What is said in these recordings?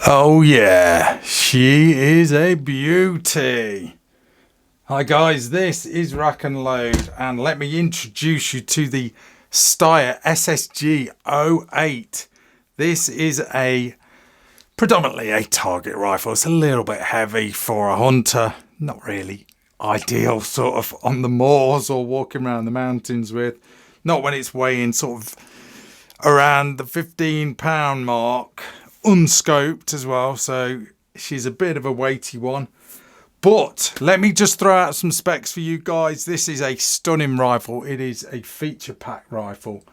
Oh yeah, she is a beauty. Hi guys, this is Rack and Load, and let me introduce you to the Steyr SSG 08. This is predominantly a target rifle. It's a little bit heavy for a hunter, not really ideal sort of on the moors or walking around the mountains with. Not when it's weighing sort of around the 15-pound mark, unscoped as well, so she's a bit of a weighty one. But let me just throw out some specs for you guys. This is a stunning rifle. It is a feature pack rifle.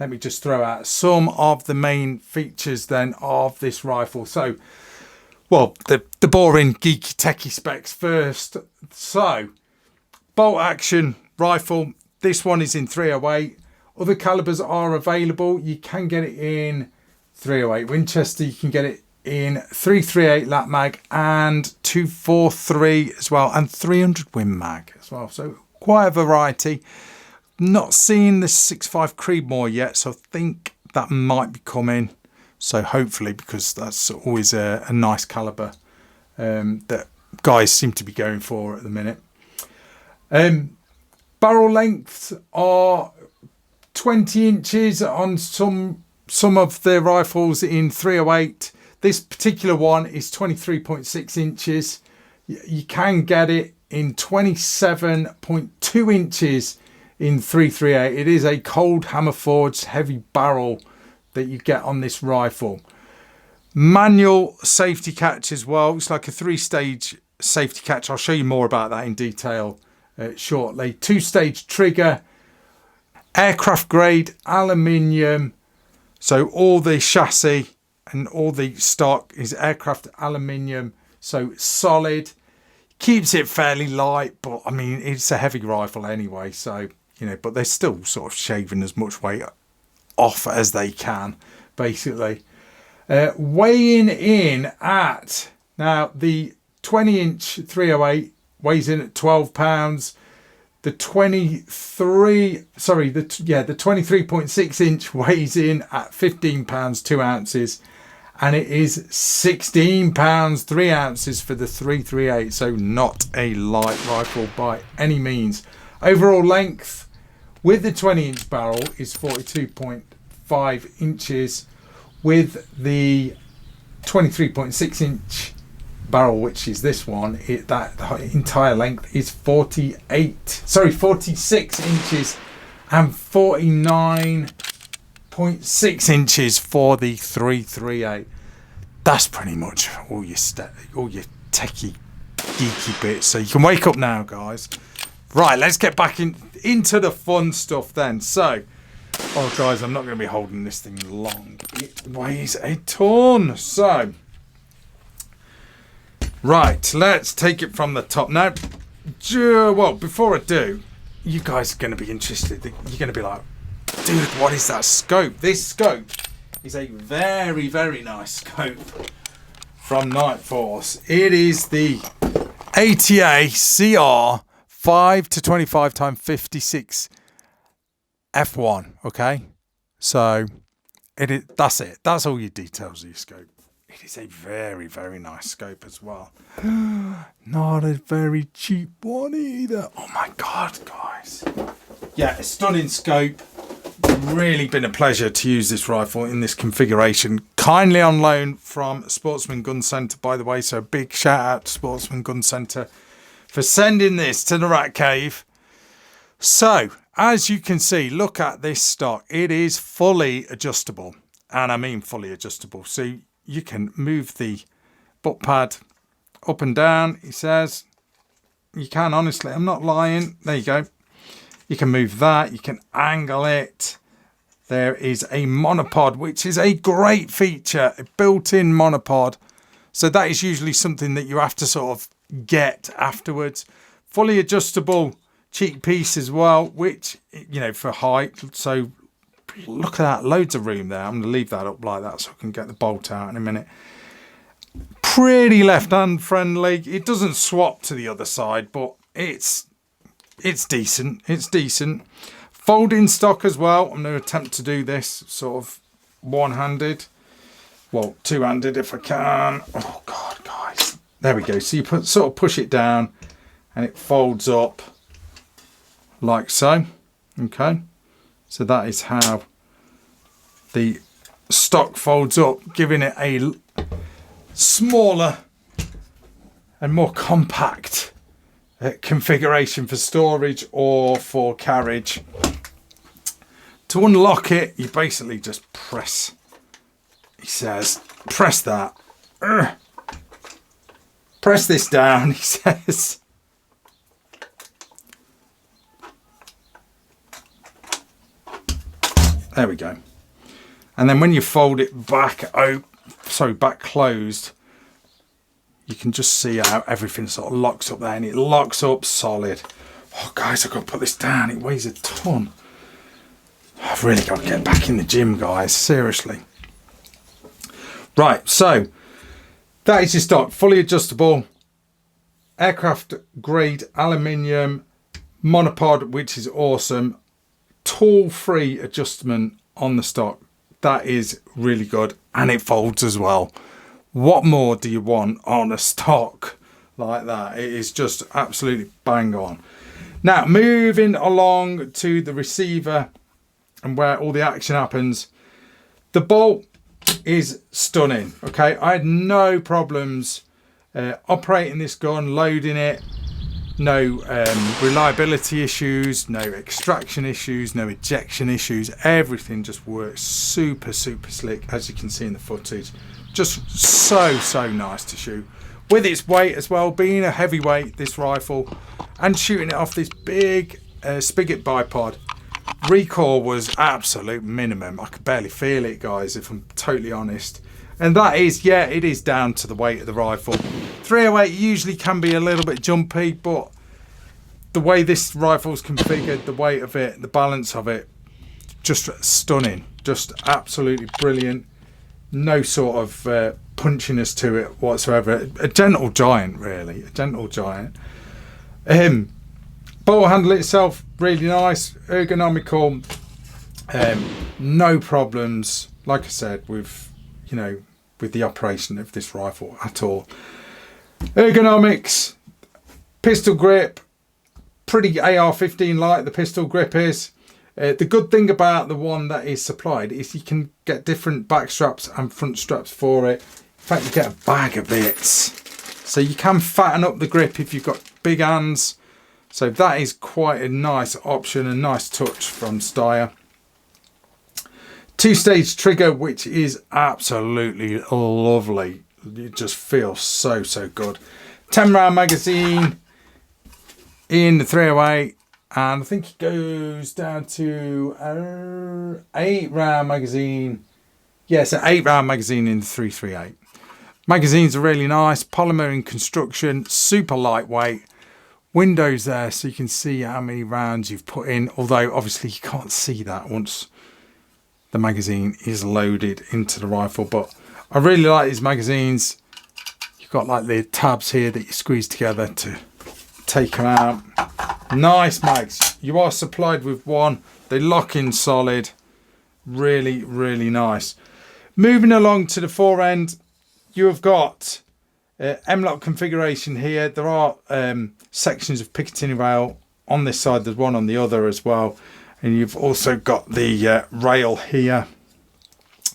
Let me just throw out some of the main features then of this rifle. So, well, the boring geeky techie specs first. So, bolt action rifle. This one is in 308. Other calibers are available. You can get it in 308 Winchester. You can get it in 338 lat mag and 243 as well, and 300 Win mag as well. So quite a variety. Not seeing the 6.5 Creedmoor yet, so I think that might be coming. So hopefully, because that's always a nice caliber that guys seem to be going for at the minute. Barrel lengths are 20 inches on some of the rifles in 308. This particular one is 23.6 inches. You can get it in 27.2 inches in 338. It is a cold hammer forged heavy barrel that you get on this rifle. Manual safety catch as well. It's like a 3-stage safety catch. I'll show you more about that in detail shortly. 2-stage trigger. Aircraft grade aluminium. So all the chassis and all the stock is aircraft aluminium, so solid. Keeps it fairly light, but I mean, it's a heavy rifle anyway, so, you know, but they're still sort of shaving as much weight off as they can, basically. Weighing in at, now the 20-inch 308 weighs in at 12 pounds. The 23.6 inch weighs in at 15 pounds 2 ounces, and it is 16 pounds 3 ounces for the 338. So not a light rifle by any means. Overall length with the 20-inch barrel is 42.5 inches. With the 23.6 inch barrel, which is this one, that entire length is 46 inches and 49.6 inches for the 338. That's pretty much all your techie geeky bits, so you can wake up now, guys. Right, let's get back into the fun stuff then. So, oh guys, I'm not going to be holding this thing long. It weighs a ton. So right, let's take it from the top. Now, well, before I do, you guys are going to be interested. You're going to be like, dude, what is that scope? This scope is a very, very nice scope from Night Force. It is the ATA CR 5 to 25 x 56 F1, okay? So, that's it. That's all your details of your scope. It is a very, very nice scope as well. Not a very cheap one either. Oh my God, guys. Yeah, a stunning scope. Really been a pleasure to use this rifle in this configuration. Kindly on loan from Sportsman Gun Centre, by the way. So big shout out to Sportsman Gun Centre for sending this to the Rat Cave. So, as you can see, look at this stock. It is fully adjustable. And I mean fully adjustable. So you can move the butt pad up and down, he says. You can, honestly, I'm not lying. There you go. You can move that, you can angle it. There is a monopod, which is a great feature, a built-in monopod. So that is usually something that you have to sort of get afterwards. Fully adjustable cheek piece as well, which, you know, for height. So look at that, loads of room there. I'm going to leave that up like that so I can get the bolt out in a minute. Pretty left-hand friendly. It doesn't swap to the other side, but it's decent. It's decent. Folding stock as well. I'm going to attempt to do this sort of one-handed. Well, two-handed if I can. Oh God, guys. There we go. So you sort of push it down and it folds up like so. Okay. So that is how the stock folds up, giving it a smaller and more compact configuration for storage or for carriage. To unlock it, you basically just press, he says, press that. Press this down, he says. There we go. And then when you fold it back back closed, you can just see how everything sort of locks up there, and it locks up solid. Oh guys, I've got to put this down. It weighs a ton. I've really got to get back in the gym, guys. Seriously. Right, so that is your stock. Fully adjustable, aircraft grade aluminium monopod, which is awesome. Tool-free adjustment on the stock. That is really good, and it folds as well. What more do you want on a stock like that? It is just absolutely bang on. Now, moving along to the receiver and where all the action happens. The bolt is stunning. Okay, I had no problems operating this gun, loading it. No reliability issues, no extraction issues, no ejection issues. Everything just works super slick, as you can see in the footage. Just so nice to shoot. With its weight as well, being a heavyweight, this rifle, and shooting it off this big spigot bipod, recoil was absolute minimum. I could barely feel it, guys, if I'm totally honest. And that is, yeah, it is down to the weight of the rifle. 308 usually can be a little bit jumpy, but the way this rifle's configured, the weight of it, the balance of it, just stunning. Just absolutely brilliant. No sort of punchiness to it whatsoever. A gentle giant, really. A gentle giant. Bolt handle itself, really nice. Ergonomical. No problems, like I said, with the operation of this rifle at all. Ergonomics, pistol grip, pretty AR-15 like the pistol grip is. The good thing about the one that is supplied is you can get different back straps and front straps for it. In fact, you get a bag of bits, so you can fatten up the grip if you've got big hands. So that is quite a nice option, a nice touch from Steyr. Two-stage trigger, which is absolutely lovely. It just feels so good. 10-round magazine in the 308, and I think it goes down to 8-round magazine. Yes, an 8-round magazine in the 338. Magazines are really nice, polymer in construction, super lightweight. Windows there so you can see how many rounds you've put in, although obviously you can't see that once the magazine is loaded into the rifle. But I really like these magazines. You've got like the tabs here that you squeeze together to take them out. Nice mags. You are supplied with one. They lock in solid. Really nice. Moving along to the fore end, you have got M-lock configuration here. There are sections of Picatinny rail on this side. There's one on the other as well. And you've also got the rail here.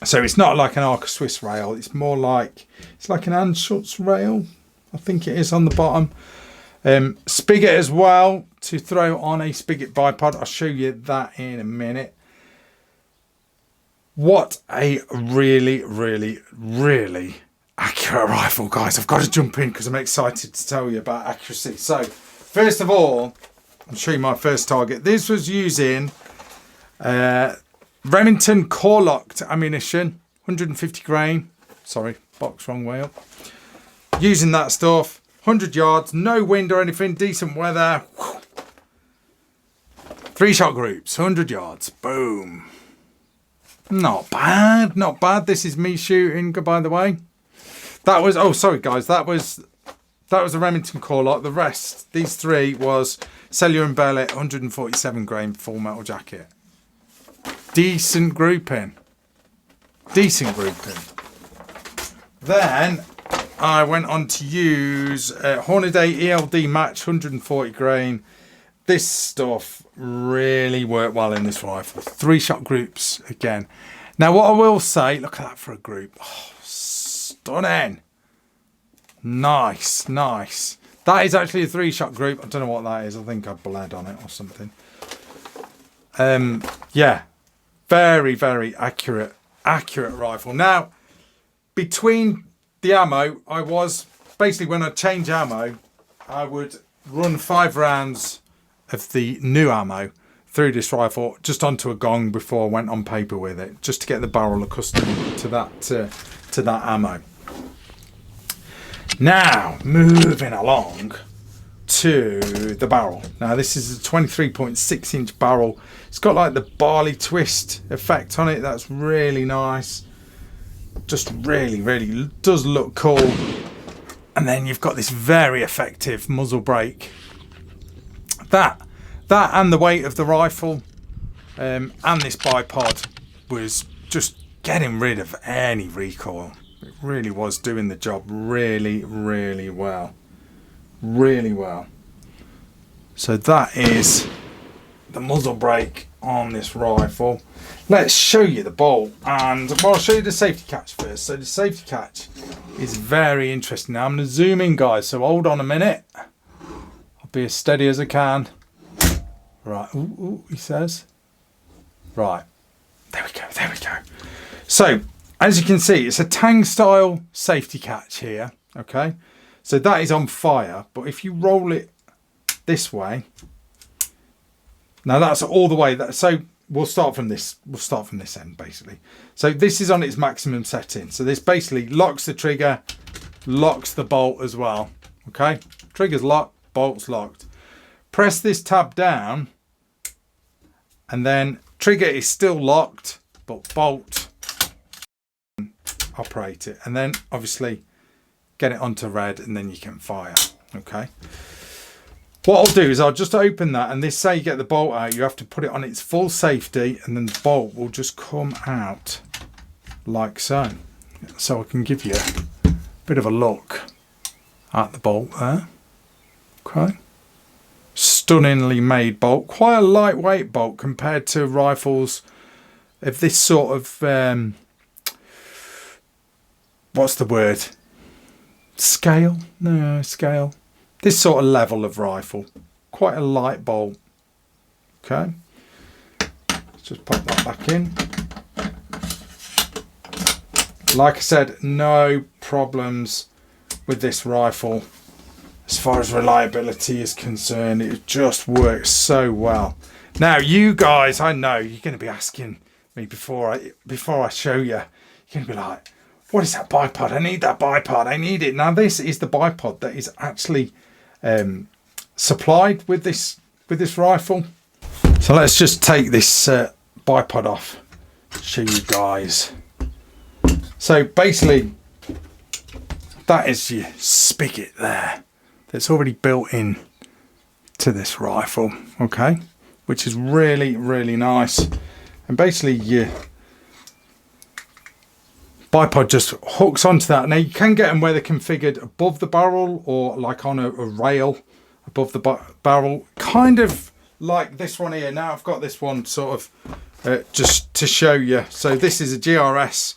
So it's not like an Arca Swiss rail. It's more like, it's like an Anschutz rail. I think it is on the bottom. Spigot as well to throw on a spigot bipod. I'll show you that in a minute. What a really accurate rifle, guys. I've got to jump in because I'm excited to tell you about accuracy. So first of all, I'll show you my first target. This was using Remington core locked ammunition, 150 grain. Sorry, box wrong way up. Using that stuff, 100 yards, no wind or anything, decent weather. 3-shot groups, 100 yards, boom. Not bad, not bad. This is me shooting, by the way. That was, oh sorry guys, that was a Remington core lock. The rest, these three, was Cellular and Bellet, 147 grain full metal jacket. Decent grouping. Decent grouping. Then I went on to use Hornaday ELD Match 140 grain. This stuff really worked well in this rifle. 3-shot groups again. Now what I will say, look at that for a group. Oh, stunning. Nice, nice. That is actually a 3-shot group. I don't know what that is. I think I bled on it or something. Yeah, very, very accurate rifle. Now, between the ammo, I was basically, when I change ammo, I would run 5 rounds of the new ammo through this rifle just onto a gong before I went on paper with it, just to get the barrel accustomed to that ammo. Now, moving along to the barrel. Now, this is a 23.6 inch barrel. It's got like the barley twist effect on it. That's really nice. Just really, really does look cool. And then you've got this very effective muzzle brake. That and the weight of the rifle and this bipod was just getting rid of any recoil. It really was doing the job really, really well. Really well. So that is the muzzle brake on this rifle. Let's show you the bolt, and well, I'll show you the safety catch first. So the safety catch is very interesting. Now I'm going to zoom in, guys, so hold on a minute. I'll be as steady as I can. Right, ooh, he says. Right, there we go, there we go. So, as you can see, it's a Tang style safety catch here, okay? So that is on fire, but if you roll it this way, now that's all the way, so we'll start from this end basically. So this is on its maximum setting. So this basically locks the trigger, locks the bolt as well, okay? Trigger's locked, bolt's locked. Press this tab down, and then trigger is still locked, but bolt, operate it, and then obviously get it onto red, and then you can fire. Okay, what I'll do is I'll just open that, and this, say you get the bolt out, you have to put it on its full safety, and then the bolt will just come out like so. So I can give you a bit of a look at the bolt there. Okay, stunningly made bolt, quite a lightweight bolt compared to rifles of this sort of what's the word, scale, no, scale, this sort of level of rifle, quite a light bolt. Okay, let's just pop that back in. Like I said, no problems with this rifle as far as reliability is concerned. It just works so well. Now you guys, I know you're going to be asking me before I show you, you're going to be like, what is that bipod? I need that bipod. I need it. Now this is the bipod that is actually supplied with this rifle. So let's just take this bipod off, show you guys. So basically that is your spigot there that's already built in to this rifle, okay, which is really, really nice. And basically your bipod just hooks onto that. Now you can get them where they're configured above the barrel or like on a rail above the barrel, kind of like this one here. Now I've got this one sort of just to show you. So this is a GRS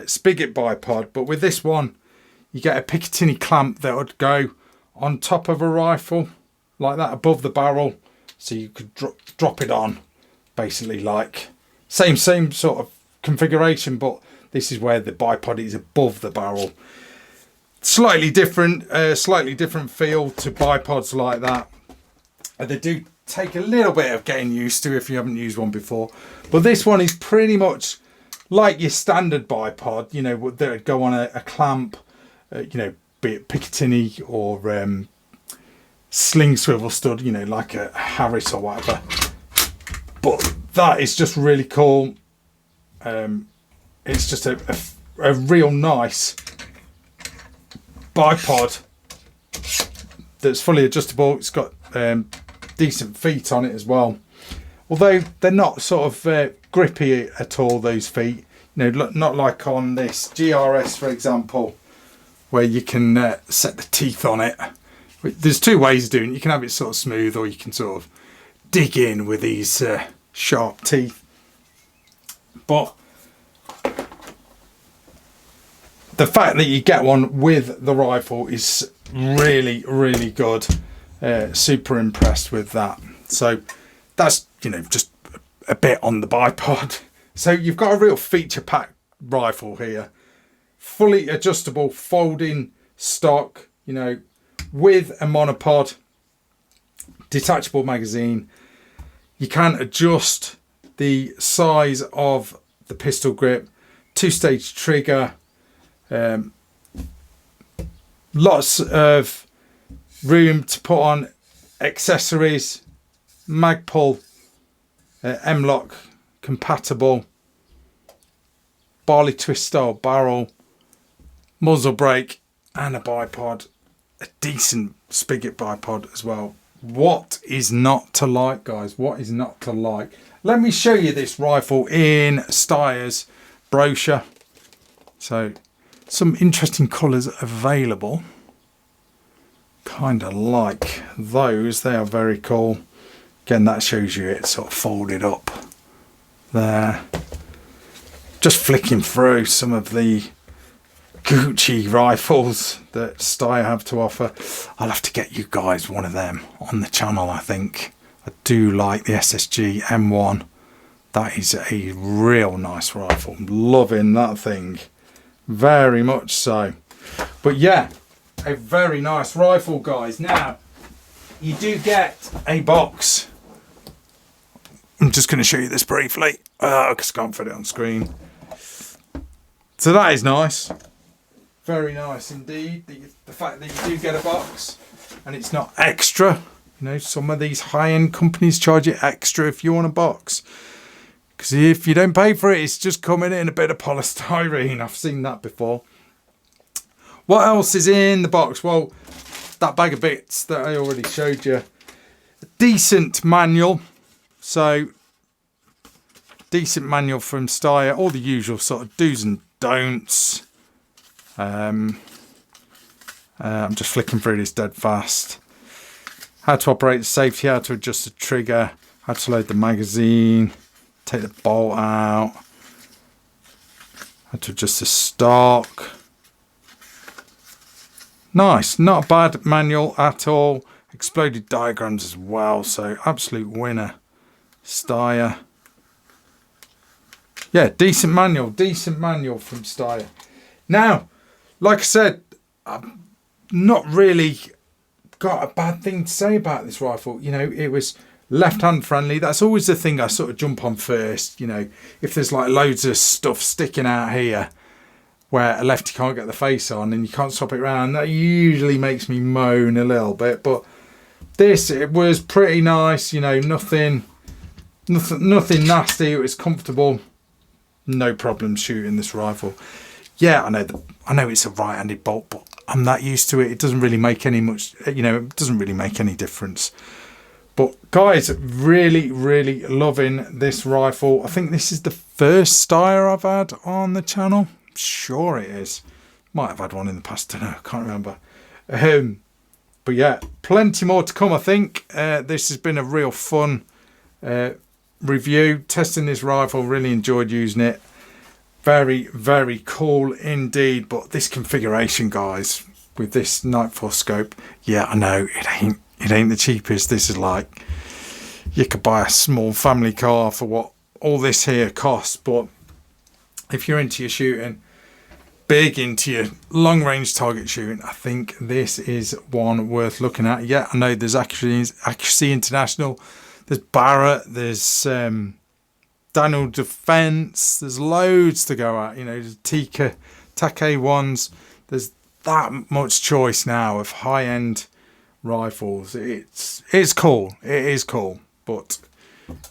spigot bipod, but with this one you get a Picatinny clamp that would go on top of a rifle like that above the barrel, so you could drop it on, basically like same sort of configuration, but this is where the bipod is above the barrel. Slightly different feel to bipods like that. They do take a little bit of getting used to if you haven't used one before, but this one is pretty much like your standard bipod, you know, that would go on a clamp, you know, be it Picatinny or sling swivel stud, you know, like a Harris or whatever. But that is just really cool. It's just a real nice bipod that's fully adjustable. It's got decent feet on it as well, although they're not sort of grippy at all, those feet. You know, not like on this GRS, for example, where you can set the teeth on it. There's two ways of doing it. You can have it sort of smooth, or you can sort of dig in with these sharp teeth. But the fact that you get one with the rifle is really, really good. Super impressed with that. So that's, you know, just a bit on the bipod. So you've got a real feature pack rifle here. Fully adjustable folding stock, you know, with a monopod, detachable magazine. You can adjust the size of the pistol grip, 2-stage trigger, lots of room to put on accessories, mag pull, M-lock compatible, barley twist style barrel, muzzle brake, and a bipod, a decent spigot bipod as well. What is not to like, guys? What is not to like? Let me show you this rifle in Steyr's brochure. So some interesting colours available. Kind of like those. They are very cool. Again, that shows you it sort of folded up there. Just flicking through some of the Gucci rifles that Steyr have to offer. I'll have to get you guys one of them on the channel, I think. I do like the SSG M1. That is a real nice rifle. I'm loving that thing. Very much so. But yeah, a very nice rifle, guys. Now, you do get a box. I'm just going to show you this briefly, because I can't fit it on screen. So that is nice. Very nice indeed. The fact that you do get a box and it's not extra. You know, some of these high-end companies charge you extra if you want a box. Because if you don't pay for it, it's just coming in a bit of polystyrene. I've seen that before. What else is in the box? Well, that bag of bits that I already showed you. A decent manual. So, decent manual from Steyr. All the usual sort of do's and don'ts. I'm just flicking through this dead fast. How to operate the safety, how to adjust the trigger, how to load the magazine, take the bolt out, how to adjust the stock. Nice, not a bad manual at all. Exploded diagrams as well, so absolute winner. Steyr. Yeah, decent manual from Steyr. Now, like I said, I've not really got a bad thing to say about this rifle. You know, it was left-hand friendly. That's always the thing I sort of jump on first. You know, if there's like loads of stuff sticking out here where a lefty can't get the face on and you can't swap it around, that usually makes me moan a little bit. But this, it was pretty nice. You know, nothing nasty. It was comfortable. No problem shooting this rifle. Yeah, I know it's a right-handed bolt, but I'm that used to it. It doesn't really make any it doesn't really make any difference. But guys, really, really loving this rifle. I think this is the first Steyr I've had on the channel. I'm sure it is. Might have had one in the past, I don't know, I can't remember. But yeah, plenty more to come, I think. This has been a real fun review. Testing this rifle, really enjoyed using it. Very, very cool indeed. But this configuration, guys, with this Nightfall scope, yeah, I know it ain't the cheapest. This is like, you could buy a small family car for what all this here costs. But if you're into your shooting, big into your long range target shooting, I think this is one worth looking at. Yeah, I know there's Accuracy International, there's Barrett, there's Daniel Defense, there's loads to go at. You know, there's Take ones. There's that much choice now of high-end rifles. It's cool. It is cool. But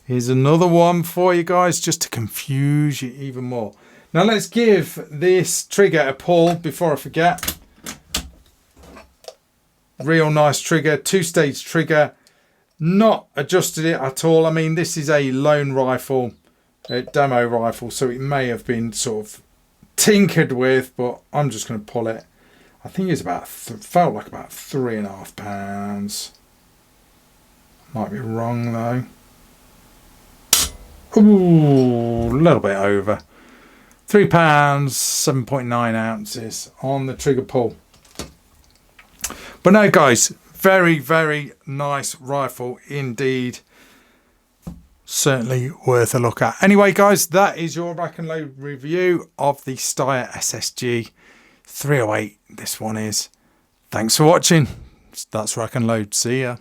here's another one for you guys, just to confuse you even more. Now let's give this trigger a pull before I forget. Real nice trigger, 2-stage trigger. Not adjusted it at all. I mean, this is a lone rifle. demo rifle, so it may have been sort of tinkered with, but I'm just going to pull it. I think it's about felt like about 3.5 pounds. Might be wrong though. Ooh, a little bit over. 3 pounds, 7.9 ounces on the trigger pull. But no, guys, very, very nice rifle indeed. Certainly worth a look at. Anyway, guys, that is your rack and load review of the Steyr SSG 308. This one is. Thanks for watching. That's Rack and Load. See ya.